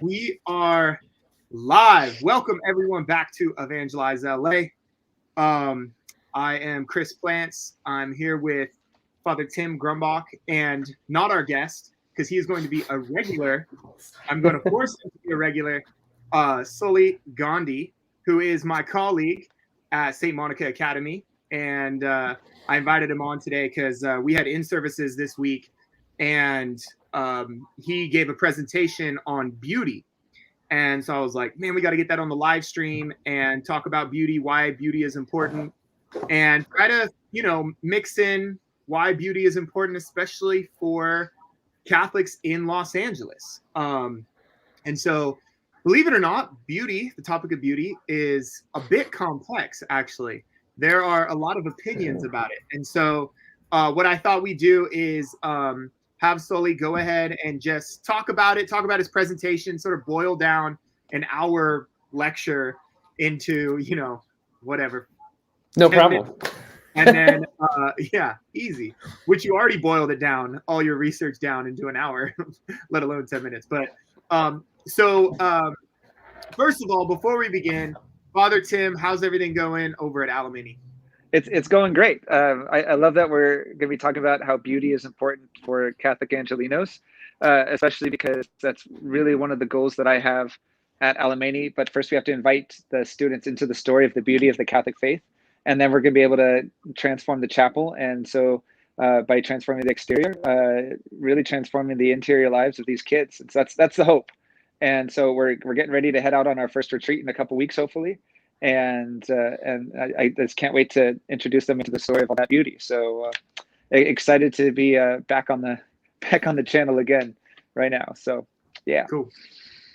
We are live. Welcome everyone back to Evangelize LA. Um, I am Chris Plants. I'm here with Father Tim Grumbach and not our guest because he is going to be a regular. I'm going to force him to be a regular. Soli Ghandhi, who is my colleague at St. Monica Academy, and I invited him on today because we had in services this week, and he gave a presentation on beauty. And so I was like, man, we got to get that on the live stream and talk about beauty, why beauty is important, and try to, mix in why beauty is important, especially for Catholics in Los Angeles. And so, believe it or not, beauty, the topic of beauty, is a bit complex, actually. There are a lot of opinions about it. And so, what I thought we'd do is have Soli go ahead and just talk about it, talk about his presentation, sort of boil down an hour lecture into, whatever. No problem. Minutes. And then, easy, which you already boiled it down, all your research down into an hour, let alone 10 minutes. But first of all, before we begin, Father Tim, how's everything going over at Alamany? It's going great. I love that we're going to be talking about how beauty is important for Catholic Angelenos, especially because that's really one of the goals that I have at Alamany. But first, we have to invite the students into the story of the beauty of the Catholic faith, and then we're going to be able to transform the chapel. And so by transforming the exterior, really transforming the interior lives of these kids. And so that's the hope. And so we're getting ready to head out on our first retreat in a couple weeks, hopefully. And I just can't wait to introduce them into the story of all that beauty. So excited to be back on the channel again right now. So yeah, cool,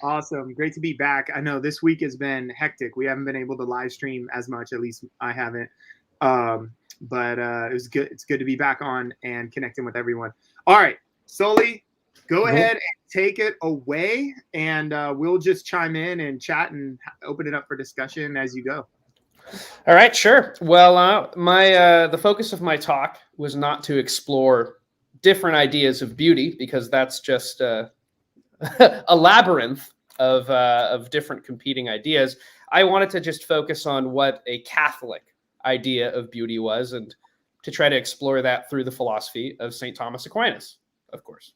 awesome, great to be back. I know this week has been hectic. We haven't been able to live stream as much, at least I haven't. But it was good. It's good to be back on and connecting with everyone. All right, Soli, go ahead and take it away, and we'll just chime in and chat and open it up for discussion as you go. All right, sure. Well, the focus of my talk was not to explore different ideas of beauty, because that's just a labyrinth of different competing ideas. I wanted to just focus on what a Catholic idea of beauty was, and to try to explore that through the philosophy of St. Thomas Aquinas, of course.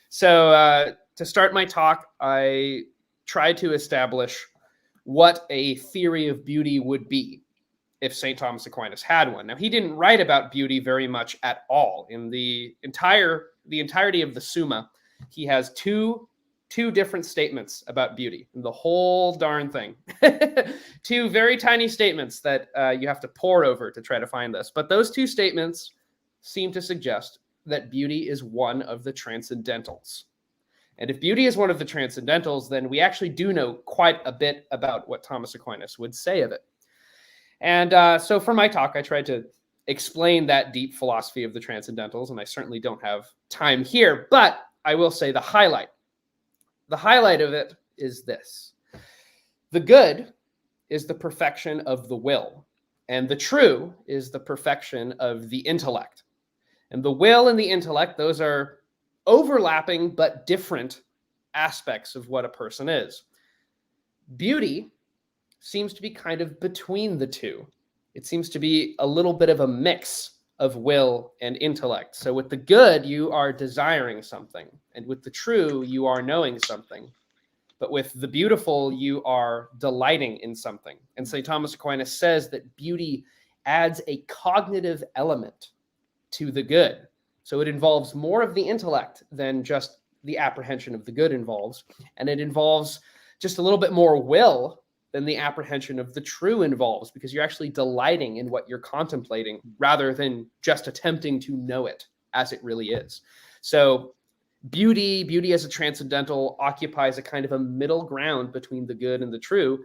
So to start my talk, I tried to establish what a theory of beauty would be if St. Thomas Aquinas had one. Now, he didn't write about beauty very much at all. In the entirety of the Summa, he has two different statements about beauty in the whole darn thing. Two very tiny statements that you have to pore over to try to find this. But those two statements seem to suggest that beauty is one of the transcendentals. And if beauty is one of the transcendentals, then we actually do know quite a bit about what Thomas Aquinas would say of it. And so for my talk, I tried to explain that deep philosophy of the transcendentals, and I certainly don't have time here, but I will say the highlight. The highlight of it is this: the good is the perfection of the will, and the true is the perfection of the intellect. And the will and the intellect, those are overlapping but different aspects of what a person is. Beauty seems to be kind of between the two. It seems to be a little bit of a mix of will and intellect. So with the good, you are desiring something, and with the true, you are knowing something. But with the beautiful, you are delighting in something. And St. Thomas Aquinas says that beauty adds a cognitive element to the good. So it involves more of the intellect than just the apprehension of the good involves. And it involves just a little bit more will than the apprehension of the true involves, because you're actually delighting in what you're contemplating rather than just attempting to know it as it really is. So beauty as a transcendental occupies a kind of a middle ground between the good and the true,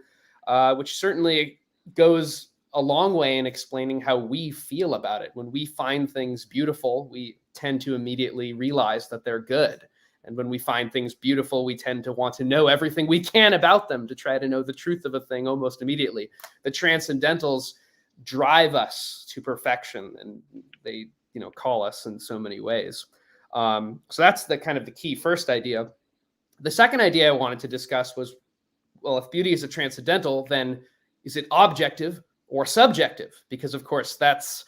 which certainly goes a long way in explaining how we feel about it. When we find things beautiful, we tend to immediately realize that they're good. And when we find things beautiful, we tend to want to know everything we can about them to try to know the truth of a thing almost immediately. The transcendentals drive us to perfection, and they, call us in so many ways. So that's the kind of the key first idea. The second idea I wanted to discuss was, well, if beauty is a transcendental, then is it objective or subjective? Because of course, that's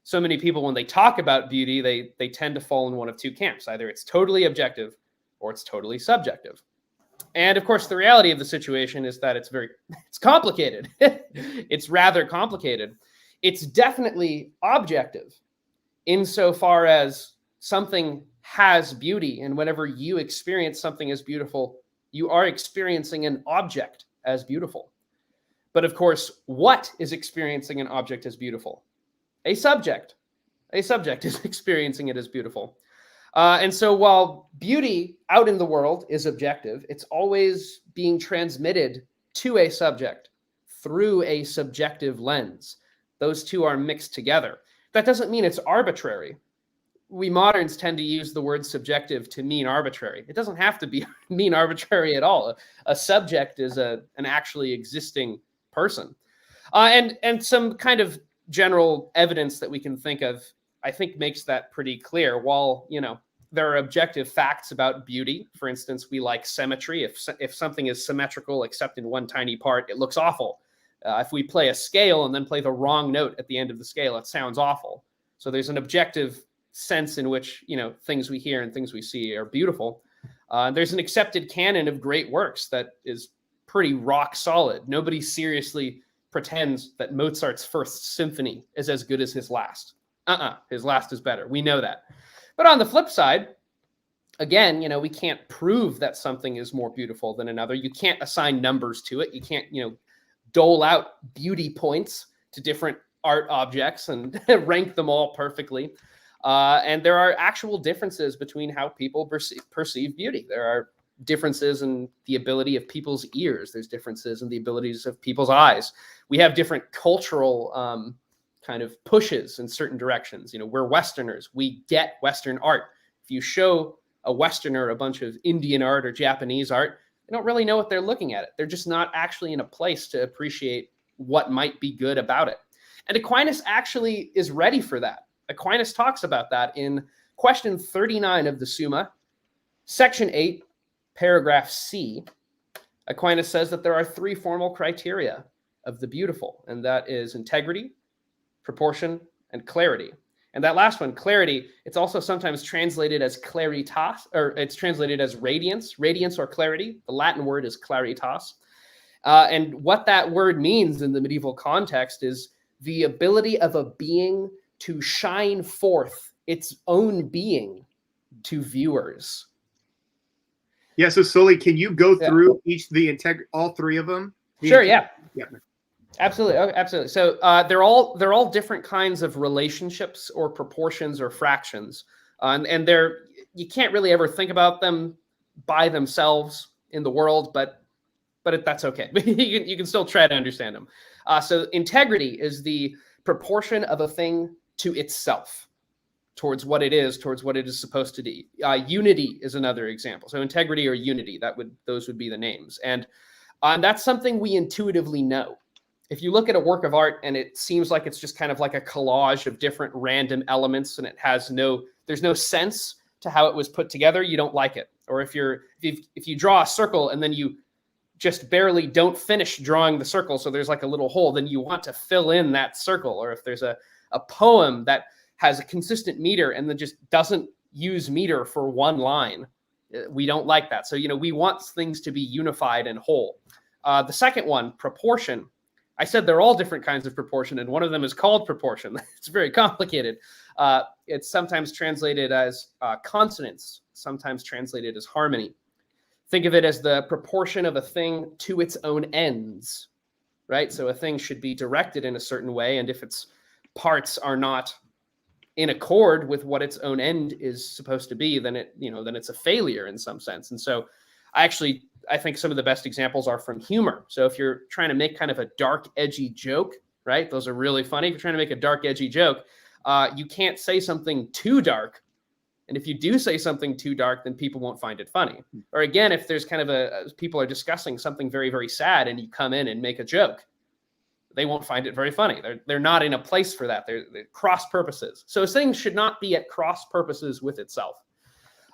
so many people, when they talk about beauty, they tend to fall in one of two camps. Either it's totally objective or it's totally subjective. And of course, the reality of the situation is that it's complicated. It's rather complicated. It's definitely objective insofar as something has beauty. And whenever you experience something as beautiful, you are experiencing an object as beautiful. But of course, what is experiencing an object as beautiful? A subject. A subject is experiencing it as beautiful. And so while beauty out in the world is objective, it's always being transmitted to a subject through a subjective lens. Those two are mixed together. That doesn't mean it's arbitrary. We moderns tend to use the word subjective to mean arbitrary. It doesn't have to mean arbitrary at all. A subject is an actually existing person. And some kind of general evidence that we can think of, I think, makes that pretty clear. While, there are objective facts about beauty. For instance, we like symmetry. If something is symmetrical except in one tiny part, it looks awful. If we play a scale and then play the wrong note at the end of the scale, it sounds awful. So there's an objective sense in which, things we hear and things we see are beautiful. There's an accepted canon of great works that is pretty rock solid. Nobody seriously pretends that Mozart's first symphony is as good as his last. His last is better. We know that. But on the flip side, again, we can't prove that something is more beautiful than another. You can't assign numbers to it. You can't, dole out beauty points to different art objects and rank them all perfectly. And there are actual differences between how people perceive beauty. There are differences in the ability of people's ears. There's differences in the abilities of people's eyes. We have different cultural kind of pushes in certain directions. We're Westerners. We get Western art. If you show a Westerner a bunch of Indian art or Japanese art, they don't really know what they're looking at. They're just not actually in a place to appreciate what might be good about it. And Aquinas actually is ready for that. Aquinas talks about that in question 39 of the Summa, section 8, paragraph C. Aquinas says that there are three formal criteria of the beautiful, and that is integrity, proportion, and clarity. And that last one, clarity, it's also sometimes translated as claritas, or it's translated as radiance or clarity. The Latin word is claritas. And what that word means in the medieval context is the ability of a being to shine forth its own being to viewers. Yeah, so Soli, can you go through all three of them? Sure, yeah. Yeah. Absolutely. Okay, absolutely. So they're all different kinds of relationships or proportions or fractions. And you can't really ever think about them by themselves in the world, but that's okay. you can still try to understand them. So integrity is the proportion of a thing to itself, towards what it is supposed to be. Unity is another example. So integrity or unity, those would be the names. And that's something we intuitively know. If you look at a work of art and it seems like it's just kind of like a collage of different random elements and there's no sense to how it was put together, you don't like it. Or if you draw a circle and then you just barely don't finish drawing the circle, so there's like a little hole, then you want to fill in that circle. Or if there's a poem that has a consistent meter and then just doesn't use meter for one line, we don't like that. So, we want things to be unified and whole. The second one, proportion. I said they're all different kinds of proportion, and one of them is called proportion. It's very complicated. It's sometimes translated as consonance, sometimes translated as harmony. Think of it as the proportion of a thing to its own ends, right? So a thing should be directed in a certain way, and if its parts are not in accord with what its own end is supposed to be, then it's a failure in some sense. And so I think some of the best examples are from humor. So if you're trying to make kind of a dark, edgy joke, right? Those are really funny. If you're trying to make a dark, edgy joke, you can't say something too dark. And if you do say something too dark, then people won't find it funny. Or again, if there's kind of people are discussing something very, very sad and you come in and make a joke, they won't find it very funny. They're not in a place for that. They're cross purposes. So a thing should not be at cross purposes with itself.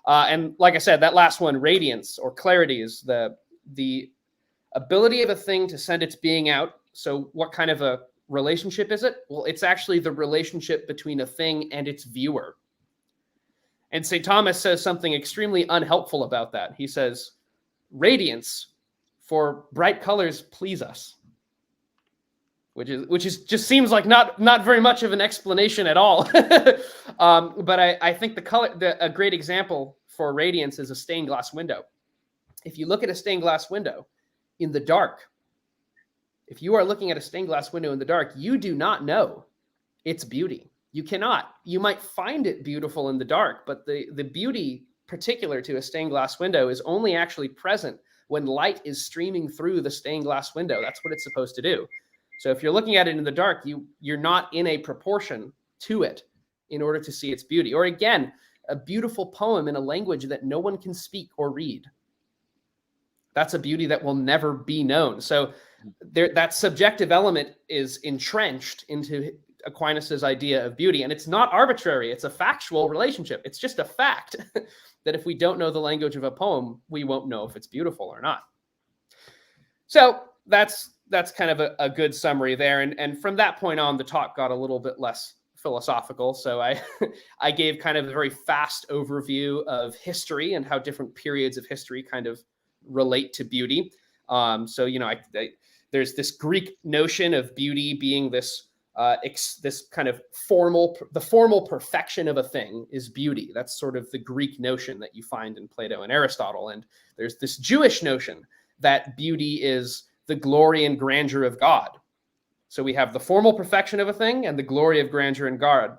And like I said, that last one, radiance or clarity, is the ability of a thing to send its being out. So what kind of a relationship is it? Well, it's actually the relationship between a thing and its viewer. And St. Thomas says something extremely unhelpful about that. He says, radiance, for bright colors please us. Which is just seems like not very much of an explanation at all. But I think a great example for radiance is a stained glass window. If you look at a stained glass window in the dark, if you are looking at a stained glass window in the dark, you do not know its beauty. You cannot. You might find it beautiful in the dark, but the beauty particular to a stained glass window is only actually present when light is streaming through the stained glass window. That's what it's supposed to do. So if you're looking at it in the dark, you're not in a proportion to it in order to see its beauty. Or again, a beautiful poem in a language that no one can speak or read. That's a beauty that will never be known. So that subjective element is entrenched into Aquinas's idea of beauty. And it's not arbitrary. It's a factual relationship. It's just a fact that if we don't know the language of a poem, we won't know if it's beautiful or not. So that's kind of a good summary there. And from that point on, the talk got a little bit less philosophical. So I gave kind of a very fast overview of history and how different periods of history kind of relate to beauty. So, there's this Greek notion of beauty being this kind of the formal perfection of a thing is beauty. That's sort of the Greek notion that you find in Plato and Aristotle. And there's this Jewish notion that beauty is the glory and grandeur of God. So we have the formal perfection of a thing and the glory of grandeur and God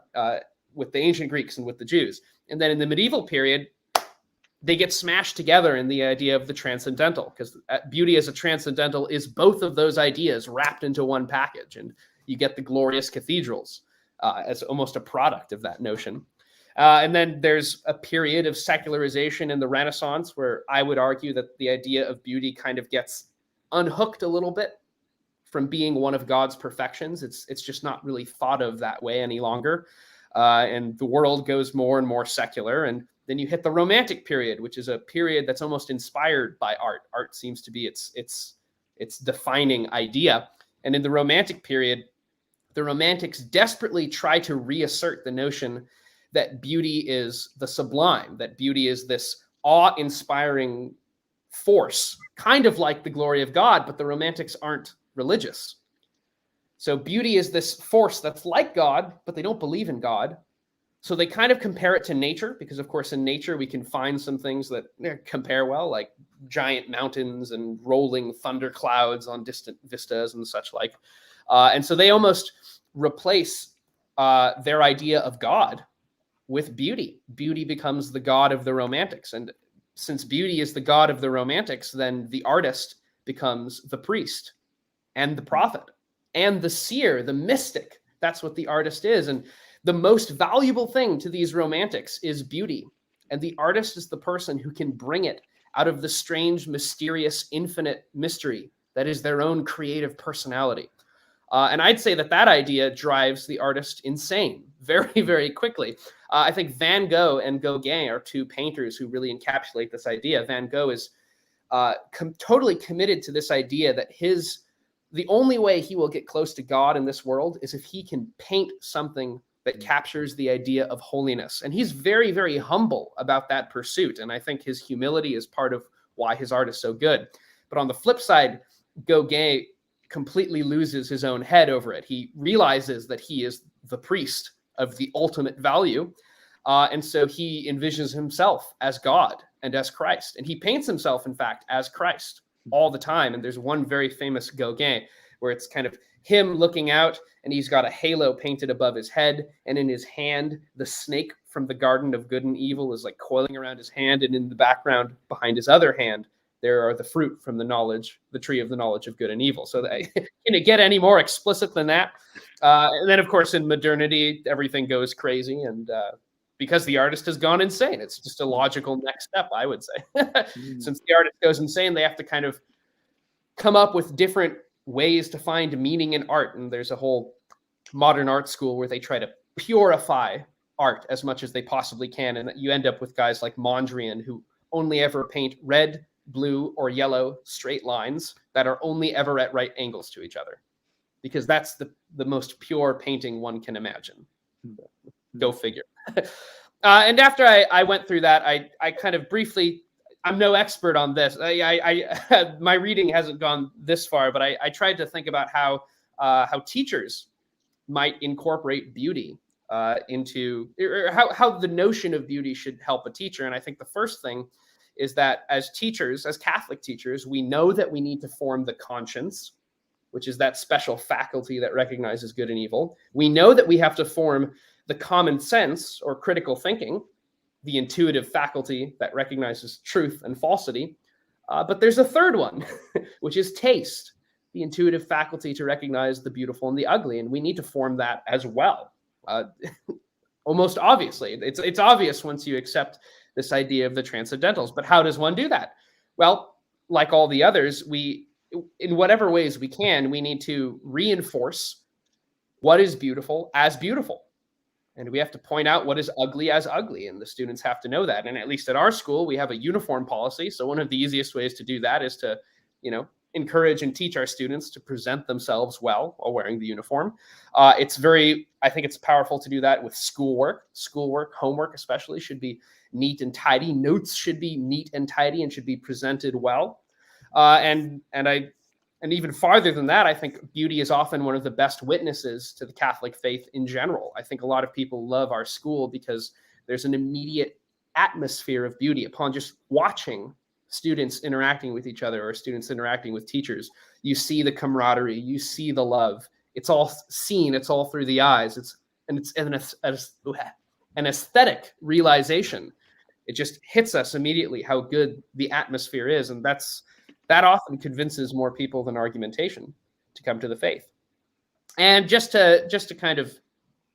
with the ancient Greeks and with the Jews. And then in the medieval period, they get smashed together in the idea of the transcendental, because beauty as a transcendental is both of those ideas wrapped into one package. And you get the glorious cathedrals as almost a product of that notion. And then there's a period of secularization in the Renaissance where I would argue that the idea of beauty kind of gets unhooked a little bit from being one of God's perfections. It's just not really thought of that way any longer. And the world goes more and more secular. And then you hit the Romantic period, which is a period that's almost inspired by art. Art seems to be its defining idea. And in the Romantic period, the Romantics desperately try to reassert the notion that beauty is the sublime, that beauty is this awe-inspiring force, kind of like the glory of God, but the Romantics aren't religious. So beauty is this force that's like God, but they don't believe in God. So they kind of compare it to nature, because of course in nature we can find some things that compare well, like giant mountains and rolling thunder clouds on distant vistas and such like. And so they almost replace their idea of God with beauty. Beauty becomes the god of the Romantics. And since beauty is the god of the Romantics, then the artist becomes the priest and the prophet and the seer, the mystic. That's what the artist is. And the most valuable thing to these Romantics is beauty. And the artist is the person who can bring it out of the strange, mysterious, infinite mystery that is their own creative personality. And I'd say that idea drives the artist insane very, very quickly. I think Van Gogh and Gauguin are two painters who really encapsulate this idea. Van Gogh is totally committed to this idea that the only way he will get close to God in this world is if he can paint something that captures the idea of holiness. And he's very, very humble about that pursuit. And I think his humility is part of why his art is so good. But on the flip side, Gauguin completely loses his own head over it. He realizes that he is the priest of the ultimate value. And so he envisions himself as God and as Christ. And he paints himself, in fact, as Christ all the time. And there's one very famous Gauguin where it's kind of him looking out, and he's got a halo painted above his head. And in his hand, the snake from the Garden of Good and Evil is like coiling around his hand. And in the background, behind his other hand, there are the fruit from the tree of the knowledge of good and evil. So can it get any more explicit than that? And then, of course, in modernity, everything goes crazy. And because the artist has gone insane, it's just a logical next step, I would say. Since the artist goes insane, they have to kind of come up with different ways to find meaning in art. And there's a whole modern art school where they try to purify art as much as they possibly can. And you end up with guys like Mondrian, who only ever paint red, blue, or yellow straight lines that are only ever at right angles to each other, because that's the most pure painting one can imagine. Go figure. And after I went through that, I kind of briefly, I'm no expert on this. My reading hasn't gone this far, but I tried to think about how teachers might incorporate beauty into, or how the notion of beauty should help a teacher. And I think the first thing is that as teachers, as Catholic teachers, we know that we need to form the conscience, which is that special faculty that recognizes good and evil. We know that we have to form the common sense or critical thinking, the intuitive faculty that recognizes truth and falsity. But there's a third one, which is taste, the intuitive faculty to recognize the beautiful and the ugly. And we need to form that as well. Almost obviously, it's obvious once you accept this idea of the transcendentals. But how does one do that? Well, like all the others, in whatever ways we can, we need to reinforce what is beautiful as beautiful. And we have to point out what is ugly as ugly. And the students have to know that. And at least at our school, we have a uniform policy. So one of the easiest ways to do that is to, encourage and teach our students to present themselves well while wearing the uniform. I think it's powerful to do that with schoolwork. Homework especially, should be neat and tidy. Notes should be neat and tidy and should be presented well. And even farther than that, I think beauty is often one of the best witnesses to the Catholic faith in general. I think a lot of people love our school because there's an immediate atmosphere of beauty upon just watching students interacting with each other or students interacting with teachers. You see the camaraderie, you see the love. It's all seen, it's all through the eyes. It's an aesthetic realization. It just hits us immediately how good the atmosphere is. And that often convinces more people than argumentation to come to the faith. And just to kind of,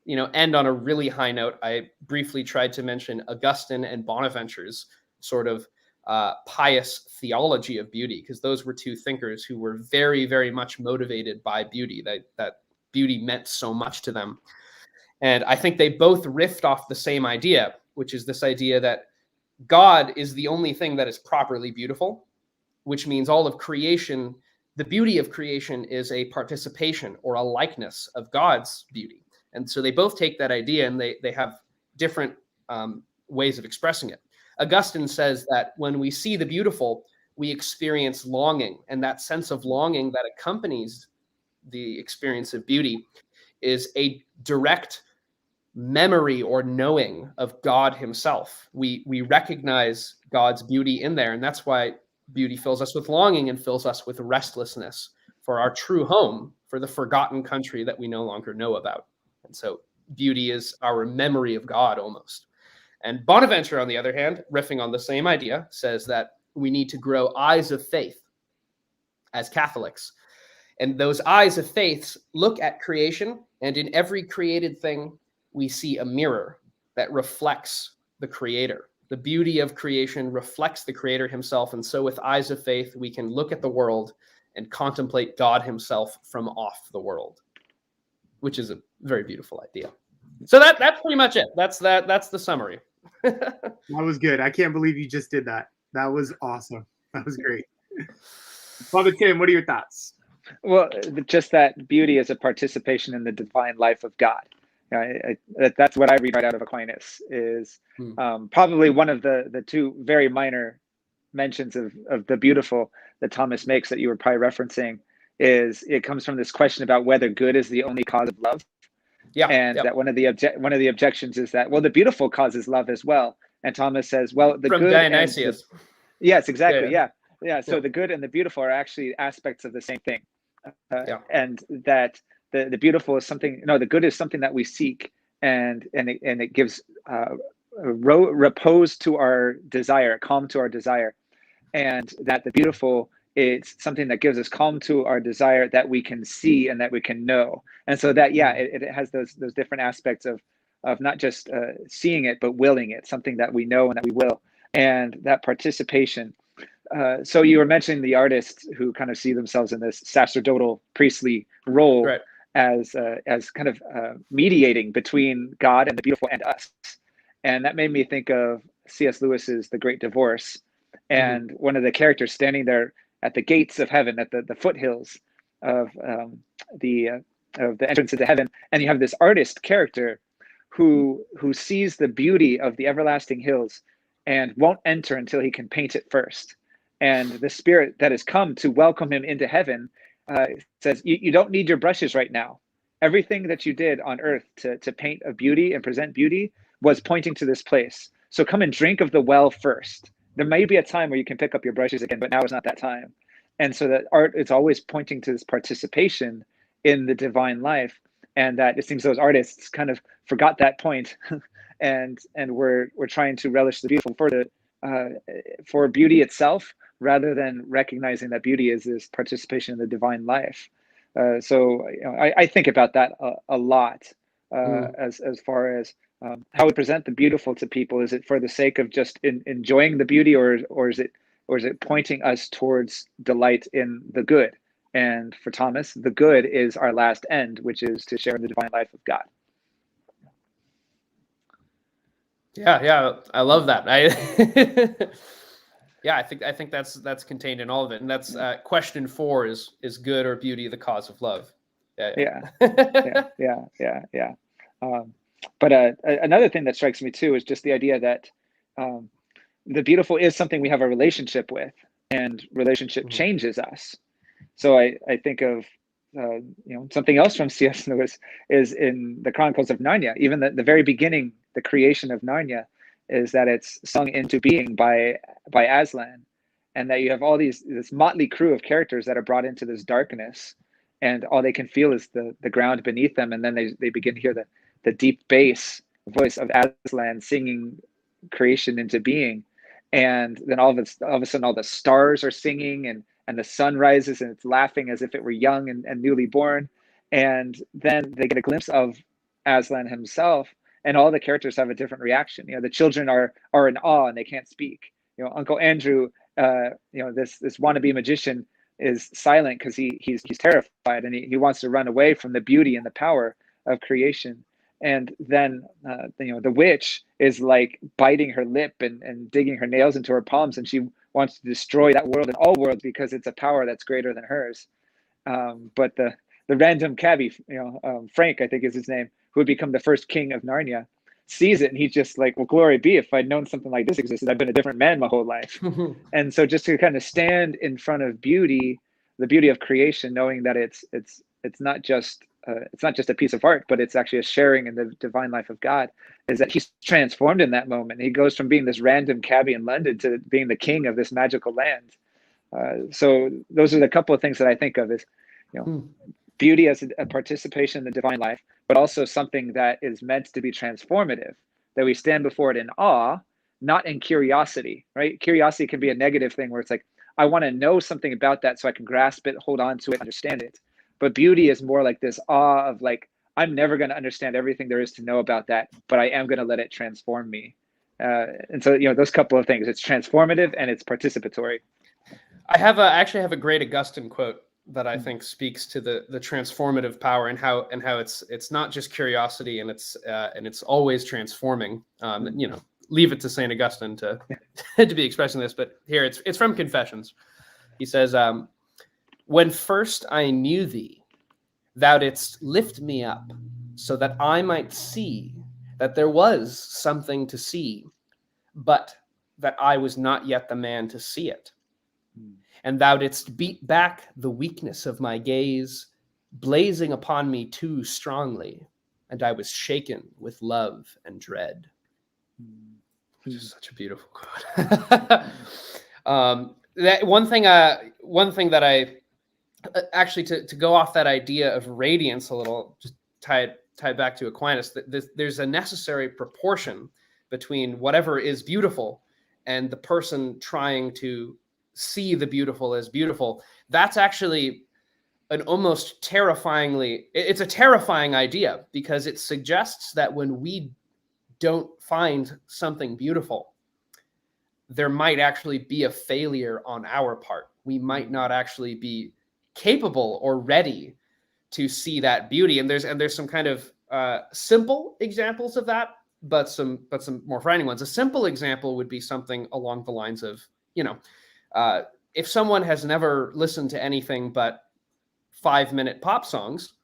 end on a really high note, I briefly tried to mention Augustine and Bonaventure's sort of pious theology of beauty, because those were two thinkers who were very, very much motivated by beauty, that beauty meant so much to them. And I think they both riffed off the same idea, which is this idea that God is the only thing that is properly beautiful, which means all of creation, the beauty of creation is a participation or a likeness of God's beauty. And so they both take that idea and they have different ways of expressing it. Augustine says that when we see the beautiful, we experience longing, and that sense of longing that accompanies the experience of beauty is a direct memory or knowing of God himself. We recognize God's beauty in there, and that's why beauty fills us with longing and fills us with restlessness for our true home, for the forgotten country that we no longer know about. And so beauty is our memory of God almost. And Bonaventure, on the other hand, riffing on the same idea, says that we need to grow eyes of faith as Catholics. And those eyes of faith look at creation, and in every created thing, we see a mirror that reflects the Creator. The beauty of creation reflects the Creator himself. And so with eyes of faith, we can look at the world and contemplate God himself from off the world, which is a very beautiful idea. So that's pretty much it. That's the summary. That was good. I can't believe you just did that. That was awesome. That was great. Father Tim, what are your thoughts? Well, just that beauty is a participation in the divine life of God. That's what I read right out of Aquinas, is probably one of the two very minor mentions of the beautiful that Thomas makes that you were probably referencing. Is it comes from this question about whether good is the only cause of love. Yeah, and that one of the objections is that, well, the beautiful causes love as well. And Thomas says, well, the from good Dionysius. Yes, exactly. Yeah. So the good and the beautiful are actually aspects of the same thing. And that the beautiful is something. No, the good is something that we seek, and it gives repose to our desire, calm to our desire, and that the beautiful, it's something that gives us calm to our desire that we can see and that we can know. And so that, it has those different aspects of not just seeing it, but willing it, something that we know and that we will. And that participation. So you were mentioning the artists who kind of see themselves in this sacerdotal priestly role. Right. as kind of mediating between God and the beautiful and us. And that made me think of C.S. Lewis's The Great Divorce, and one of the characters standing there at the gates of heaven, at the foothills of the entrance into heaven, and you have this artist character who sees the beauty of the everlasting hills and won't enter until he can paint it first. And the spirit that has come to welcome him into heaven says, you don't need your brushes right now. Everything that you did on earth to paint a beauty and present beauty was pointing to this place. So come and drink of the well first. There may be a time where you can pick up your brushes again, but now is not that time. And so that art is always pointing to this participation in the divine life. And that it seems those artists kind of forgot that point and we're trying to relish the beautiful for beauty itself, rather than recognizing that beauty is this participation in the divine life. So I think about that a lot as far as how we present the beautiful to people. Is it for the sake of just enjoying the beauty, or is it pointing us towards delight in the good? And for Thomas, the good is our last end, which is to share in the divine life of God. Yeah, I love that. Yeah, I think that's contained in all of it, and that's question 4 is good or beauty the cause of love? Yeah. But another thing that strikes me too is just the idea that the beautiful is something we have a relationship with, and relationship changes us. So I think of something else from C.S. Lewis is in the Chronicles of Narnia. Even the very beginning, the creation of Narnia, is that it's sung into being by Aslan, and that you have all this motley crew of characters that are brought into this darkness, and all they can feel is the ground beneath them, and then they begin to hear the deep bass voice of Aslan singing creation into being, and then all of a sudden all the stars are singing, and the sun rises and it's laughing as if it were young and newly born, and then they get a glimpse of Aslan himself, and all the characters have a different reaction. The children are in awe and they can't speak. Uncle Andrew, this wannabe magician, is silent because he's terrified, and he wants to run away from the beauty and the power of creation. And then the witch is like biting her lip and digging her nails into her palms, and she wants to destroy that world and all worlds because it's a power that's greater than hers. But the random cabbie, Frank, I think is his name, who would become the first king of Narnia, sees it, and he's just like, well, glory be, if I'd known something like this existed, I've been a different man my whole life. And so just to kind of stand in front of beauty, the beauty of creation, knowing that it's not just a piece of art, but it's actually a sharing in the divine life of God, is that he's transformed in that moment. He goes from being this random cabbie in London to being the king of this magical land. So those are the couple of things that I think of is, beauty as a participation in the divine life, but also something that is meant to be transformative, that we stand before it in awe, not in curiosity, right? Curiosity can be a negative thing where it's like, I want to know something about that so I can grasp it, hold on to it, understand it. But beauty is more like this awe of like, I'm never going to understand everything there is to know about that, but I am going to let it transform me. And so, those couple of things, it's transformative and it's participatory. I actually have a great Augustine quote that I think speaks to the transformative power and how it's not just curiosity, and it's always transforming. Leave it to Saint Augustine to to be expressing this, but here it's from Confessions. He says, "When first I knew thee, thou didst lift me up, so that I might see that there was something to see, but that I was not yet the man to see it. And thou didst beat back the weakness of my gaze, blazing upon me too strongly, and I was shaken with love and dread." Which is such a beautiful quote. That one thing that I actually, to go off that idea of radiance a little, just tie it back to Aquinas, that there's a necessary proportion between whatever is beautiful and the person trying to see the beautiful as beautiful. That's actually it's a terrifying idea, because it suggests that when we don't find something beautiful, there might actually be a failure on our part. We might not actually be capable or ready to see that beauty. And there's some kind of simple examples of that, but some more frightening ones. A simple example would be something along the lines of, if someone has never listened to anything but 5-minute pop songs,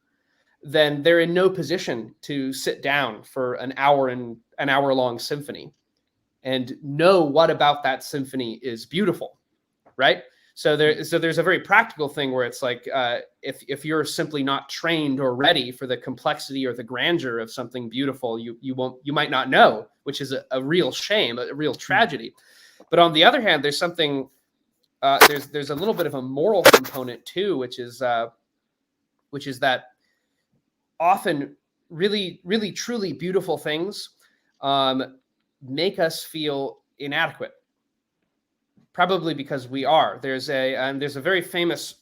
then they're in no position to sit down for an hour long symphony and know what about that symphony is beautiful, right? So there's a very practical thing where it's like, if you're simply not trained or ready for the complexity or the grandeur of something beautiful, you might not know, which is a real shame, a real tragedy. But on the other hand, there's something, there's a little bit of a moral component too, which is that often really, really, truly beautiful things make us feel inadequate. Probably because we are. There's a very famous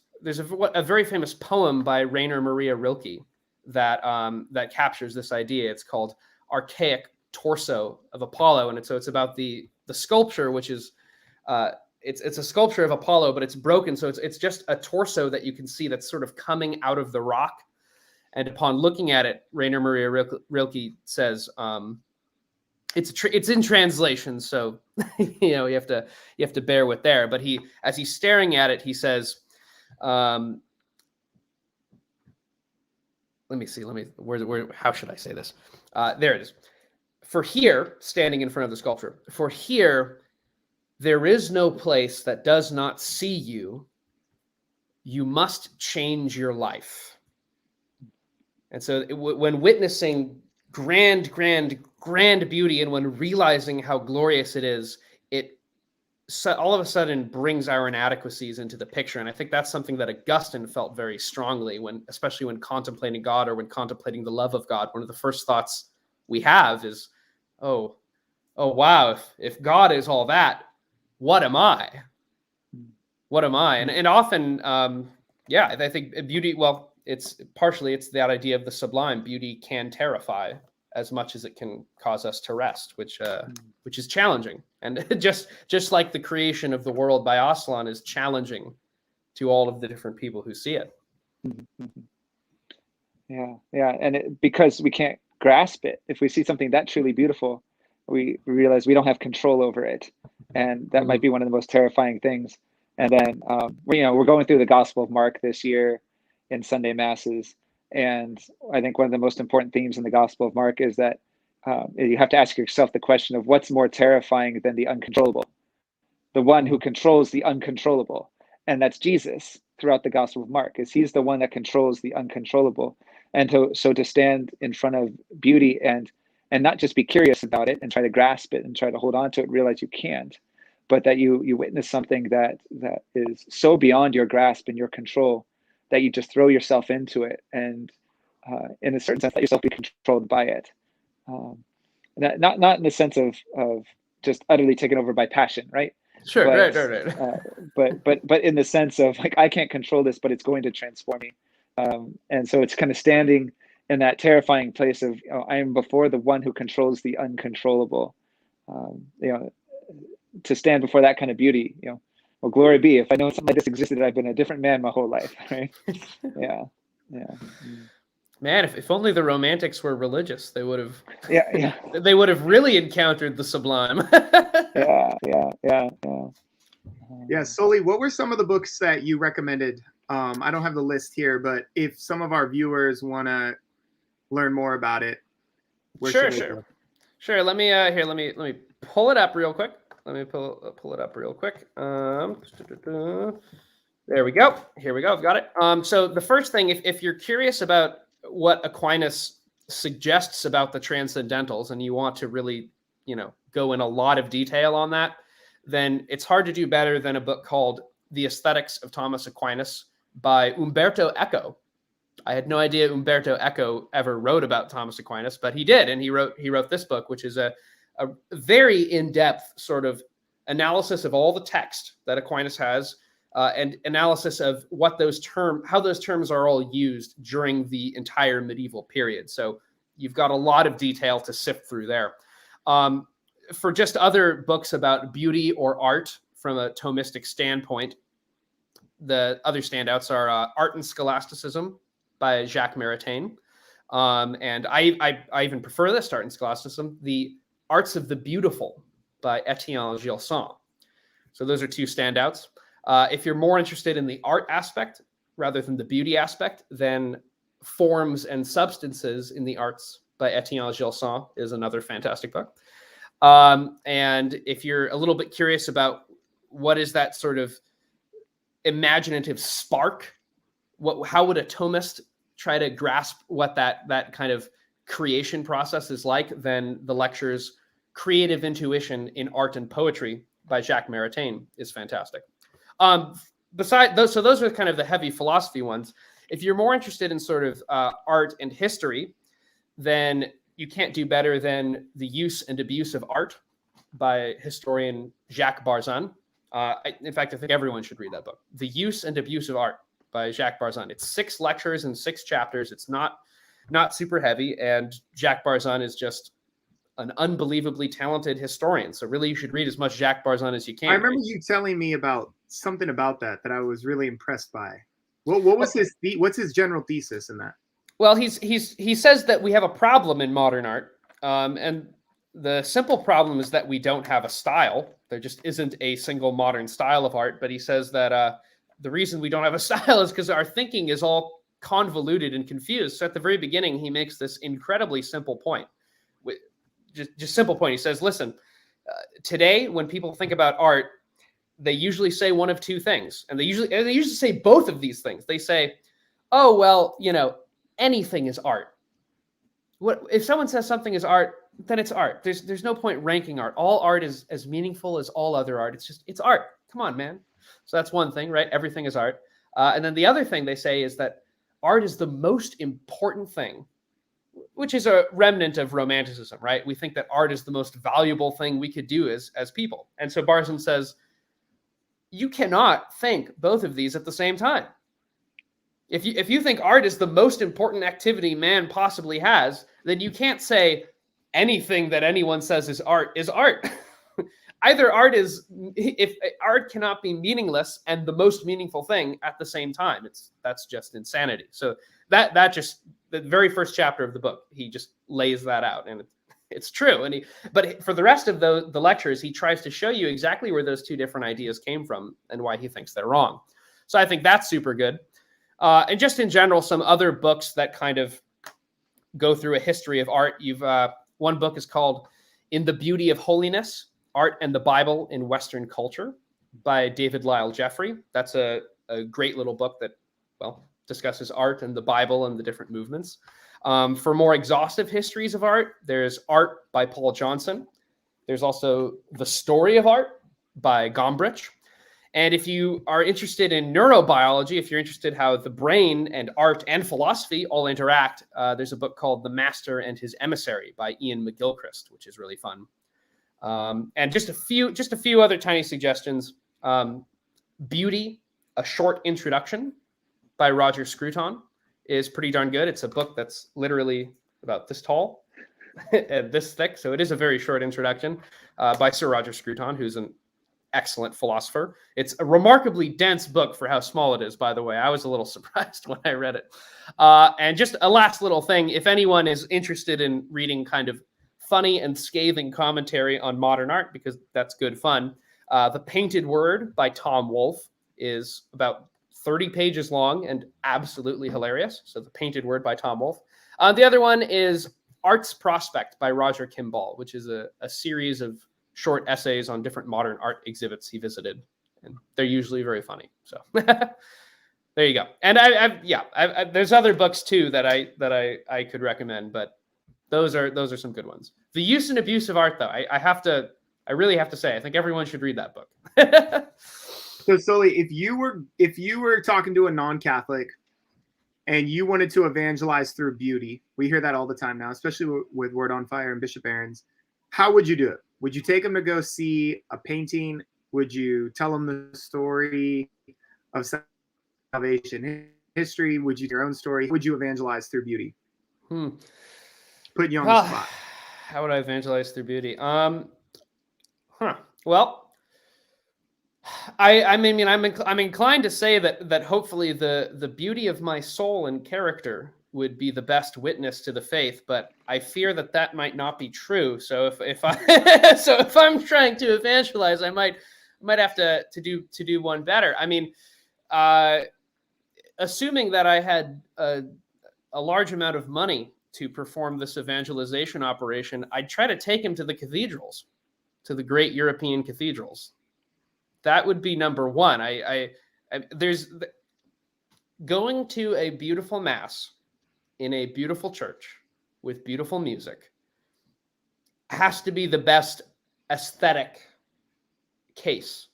poem by Rainer Maria Rilke that captures this idea. It's called Archaic Torso of Apollo, and it's about the sculpture, which is it's a sculpture of Apollo, but it's broken, so it's just a torso that you can see that's sort of coming out of the rock. And upon looking at it, Rainer Maria Rilke says, it's in translation, so you have to bear with there. But as he's staring at it, he says, let me see. Where? How should I say this? There it is. For here, standing in front of the sculpture, for here, there is no place that does not see you. You must change your life. And so when witnessing grand beauty, and when realizing how glorious it is, it all of a sudden brings our inadequacies into the picture. And I think that's something that Augustine felt very strongly especially when contemplating God or when contemplating the love of God. One of the first thoughts we have is, oh wow, if God is all that, what am I? What am I? And often, I think beauty, well, it's that idea of the sublime. Beauty can terrify as much as it can cause us to rest, which is challenging. And just like the creation of the world by Aslan is challenging to all of the different people who see it. Yeah. And because we can't grasp it, if we see something that truly beautiful, we realize we don't have control over it. And that might be one of the most terrifying things. And then, we're going through the Gospel of Mark this year in Sunday masses. And I think one of the most important themes in the Gospel of Mark is that you have to ask yourself the question of what's more terrifying than the uncontrollable, the one who controls the uncontrollable. And that's Jesus throughout the Gospel of Mark, is he's the one that controls the uncontrollable. And so to stand in front of beauty and not just be curious about it and try to grasp it and try to hold on to it, realize you can't, but that you witness something that is so beyond your grasp and your control that you just throw yourself into it, and in a certain sense, let yourself be controlled by it. Not in the sense of just utterly taken over by passion, right? Sure, right. But in the sense of like, I can't control this, but it's going to transform me. And so it's kind of standing in that terrifying place of, I am before the one who controls the uncontrollable. To stand before that kind of beauty, well, glory be. If I know something like this existed, I've been a different man my whole life, right? Yeah. Man, if only the Romantics were religious, they would have. Yeah. They would have really encountered the sublime. Yeah, Soli, what were some of the books that you recommended? I don't have the list here, but if some of our viewers want to learn more about it, sure. Let me pull it up real quick. Let me pull it up real quick. There we go. Here we go. I've got it. So the first thing, if you're curious about what Aquinas suggests about the transcendentals, and you want to really, go in a lot of detail on that, then it's hard to do better than a book called The Aesthetics of Thomas Aquinas by Umberto Eco. I had no idea Umberto Eco ever wrote about Thomas Aquinas, but he did, and he wrote this book, which is a very in-depth sort of analysis of all the text that Aquinas has, and analysis of how those terms are all used during the entire medieval period. So you've got a lot of detail to sift through there. For just other books about beauty or art from a Thomistic standpoint, the other standouts are Art and Scholasticism by Jacques Maritain. And I even prefer this to Art and Scholasticism, The Arts of the Beautiful by Etienne Gilson. So those are two standouts. If you're more interested in the art aspect rather than the beauty aspect, then Forms and Substances in the Arts by Etienne Gilson is another fantastic book. And if you're a little bit curious about what is that sort of imaginative spark, how would a Thomist try to grasp what that kind of creation process is like, then the lectures Creative Intuition in Art and Poetry by Jacques Maritain is fantastic. Besides those, so those are kind of the heavy philosophy ones. If you're more interested in sort of art and history, then you can't do better than The Use and Abuse of Art by historian Jacques Barzun. In fact, I think everyone should read that book. The Use and Abuse of Art by Jacques Barzun. It's 6 lectures and 6 chapters. It's not super heavy, and Jacques Barzun is just an unbelievably talented historian. So really, you should read as much Jacques Barzun as you can. I remember you telling me about something about that I was really impressed by. What was what's his general thesis in that? Well, he says that we have a problem in modern art, and the simple problem is that we don't have a style. There just isn't a single modern style of art. But he says that the reason we don't have a style is because our thinking is all convoluted and confused. So at the very beginning, he makes this incredibly simple point. Just simple point. He says, listen, today when people think about art, they usually say one of two things, and they usually say both of these things. They say, oh, well, anything is art. What if someone says something is art, then it's art. There's no point ranking art. All art is as meaningful as all other art. It's art. Come on, man. So that's one thing, right? Everything is art. And then the other thing they say is that art is the most important thing, which is a remnant of Romanticism, right? We think that art is the most valuable thing we could do as people. And so Barzun says, you cannot think both of these at the same time. If you think art is the most important activity man possibly has, then you can't say anything that anyone says is art is art. Either if art cannot be meaningless and the most meaningful thing at the same time, that's just insanity. So that just the very first chapter of the book, he just lays that out, and it's true. But for the rest of the lectures, he tries to show you exactly where those two different ideas came from and why he thinks they're wrong. So I think that's super good. And just in general, some other books that kind of go through a history of art. One book is called In the Beauty of Holiness, Art and the Bible in Western Culture by David Lyle Jeffrey. That's a great little book that, discusses art and the Bible and the different movements. For more exhaustive histories of art, there's Art by Paul Johnson. There's also The Story of Art by Gombrich. And if you are interested in neurobiology, if you're interested how the brain and art and philosophy all interact, there's a book called The Master and His Emissary by Ian McGilchrist, which is really fun. And just a few other tiny suggestions. Beauty, A Short Introduction by Roger Scruton is pretty darn good. It's a book that's literally about this tall and this thick. So it is a very short introduction by Sir Roger Scruton, who's an excellent philosopher. It's a remarkably dense book for how small it is, by the way. I was a little surprised when I read it. And just a last little thing, if anyone is interested in reading kind of funny and scathing commentary on modern art, because that's good fun, The Painted Word by Tom Wolfe is about 30 pages long and absolutely hilarious. So The Painted Word by Tom Wolfe. The other one is Art's Prospect by Roger Kimball, which is a series of short essays on different modern art exhibits he visited. And they're usually very funny. So there you go. And there's other books too that I could recommend, but those are some good ones. The Use and Abuse of Art, though, I really have to say, I think everyone should read that book. So Soli, if you were talking to a non-Catholic and you wanted to evangelize through beauty, we hear that all the time now, especially with Word on Fire and Bishop Aaron's, how would you do it? Would you take them to go see a painting? Would you tell them the story of salvation history? Would you do your own story? Would you evangelize through beauty? Put you on the spot. How would I evangelize through beauty? Well, I'm inclined to say that hopefully the beauty of my soul and character would be the best witness to the faith, but I fear that might not be true. So if I'm trying to evangelize, I might have to do one better. I mean, assuming that I had a large amount of money to perform this evangelization operation, I'd try to take him to the cathedrals, to the great European cathedrals. That would be number one. There's going to a beautiful mass in a beautiful church with beautiful music has to be the best aesthetic case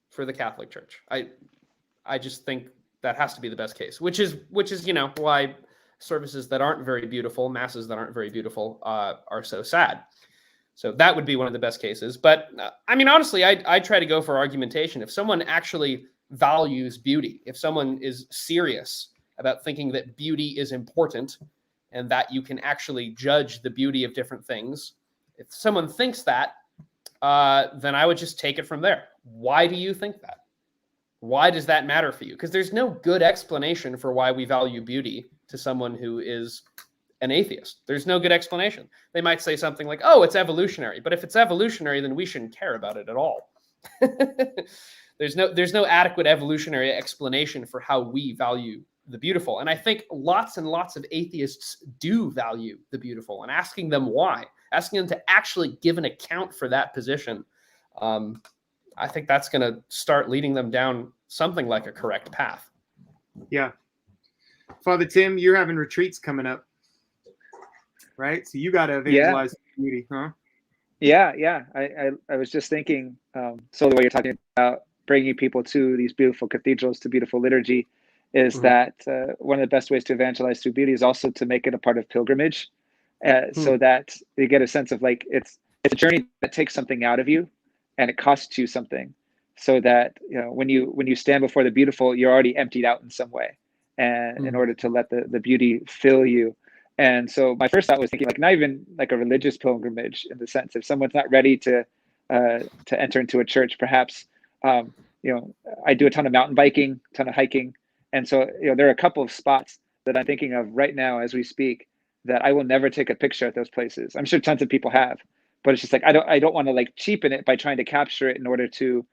for the Catholic Church. I just think that has to be the best case, which is why services that aren't very beautiful, masses that aren't very beautiful, are so sad. So that would be one of the best cases. But I mean, honestly, I try to go for argumentation. If someone actually values beauty, if someone is serious about thinking that beauty is important and that you can actually judge the beauty of different things, if someone thinks that, then I would just take it from there. Why do you think that? Why does that matter for you? Because there's no good explanation for why we value beauty to someone who is an atheist. There's no good explanation. They might say something like, oh, it's evolutionary. But if it's evolutionary, then we shouldn't care about it at all. There's no adequate evolutionary explanation for how we value the beautiful. And I think lots and lots of atheists do value the beautiful, and asking them why, asking them to actually give an account for that position, I think that's going to start leading them down something like a correct path. Yeah. Father Tim, you're having retreats coming up, right? So you got to evangelize beauty, huh? Yeah. I was just thinking, so the way you're talking about bringing people to these beautiful cathedrals, to beautiful liturgy, is that one of the best ways to evangelize through beauty is also to make it a part of pilgrimage, so that you get a sense of like it's a journey that takes something out of you, and it costs you something, so that when you stand before the beautiful, you're already emptied out in some way, and in order to let the beauty fill you. And so my first thought was thinking like not even like a religious pilgrimage in the sense if someone's not ready to enter into a church, perhaps I do a ton of mountain biking, ton of hiking, and so there are a couple of spots that I'm thinking of right now as we speak that I will never take a picture at those places. I'm sure tons of people have, but it's just like I don't want to like cheapen it by trying to capture it in order to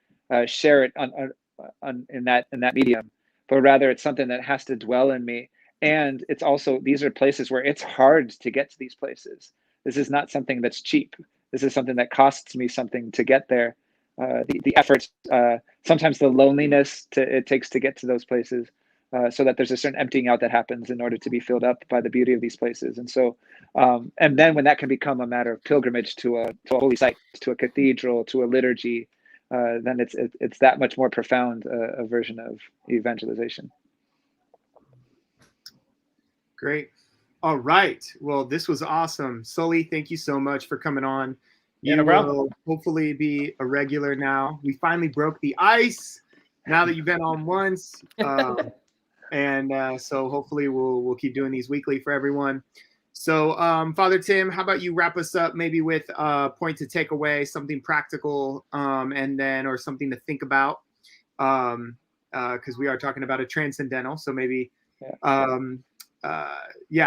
share it in that medium, but rather it's something that has to dwell in me. And it's also, these are places where it's hard to get to these places. This is not something that's cheap. This is something that costs me something to get there. The efforts, sometimes the loneliness it takes to get to those places, so that there's a certain emptying out that happens in order to be filled up by the beauty of these places. And so, and then when that can become a matter of pilgrimage to a holy site, to a cathedral, to a liturgy, then it's that much more profound a version of evangelization. Great. All right. Well, this was awesome. Soli, thank you so much for coming on. You will hopefully be a regular now. We finally broke the ice now that you've been on once. And so hopefully we'll keep doing these weekly for everyone. So Father Tim, how about you wrap us up maybe with a point to take away, something practical, and then or something to think about, because we are talking about a transcendental. So maybe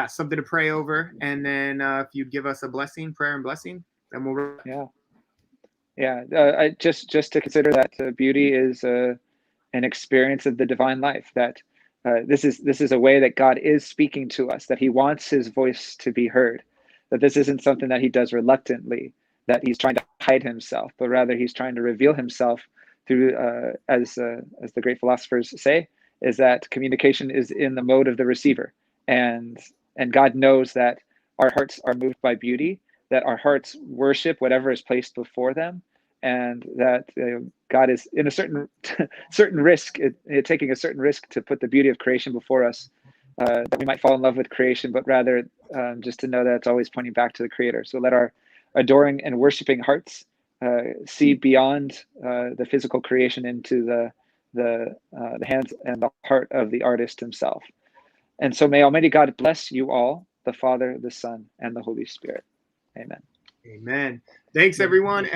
something to pray over, and then if you give us a blessing, prayer and blessing, then we'll I just to consider that beauty is an experience of the divine life, that this is a way that God is speaking to us, that he wants his voice to be heard, that this isn't something that he does reluctantly, that he's trying to hide himself, but rather he's trying to reveal himself through, as the great philosophers say, is that communication is in the mode of the receiver. And God knows that our hearts are moved by beauty, that our hearts worship whatever is placed before them, and that God is in a certain risk, taking a certain risk to put the beauty of creation before us, that we might fall in love with creation, but rather just to know that it's always pointing back to the Creator. So let our adoring and worshiping hearts see beyond the physical creation into the hands and the heart of the artist himself. And so may Almighty God bless you all, the Father, the Son, and the Holy Spirit. Amen. Amen. Thanks, everyone.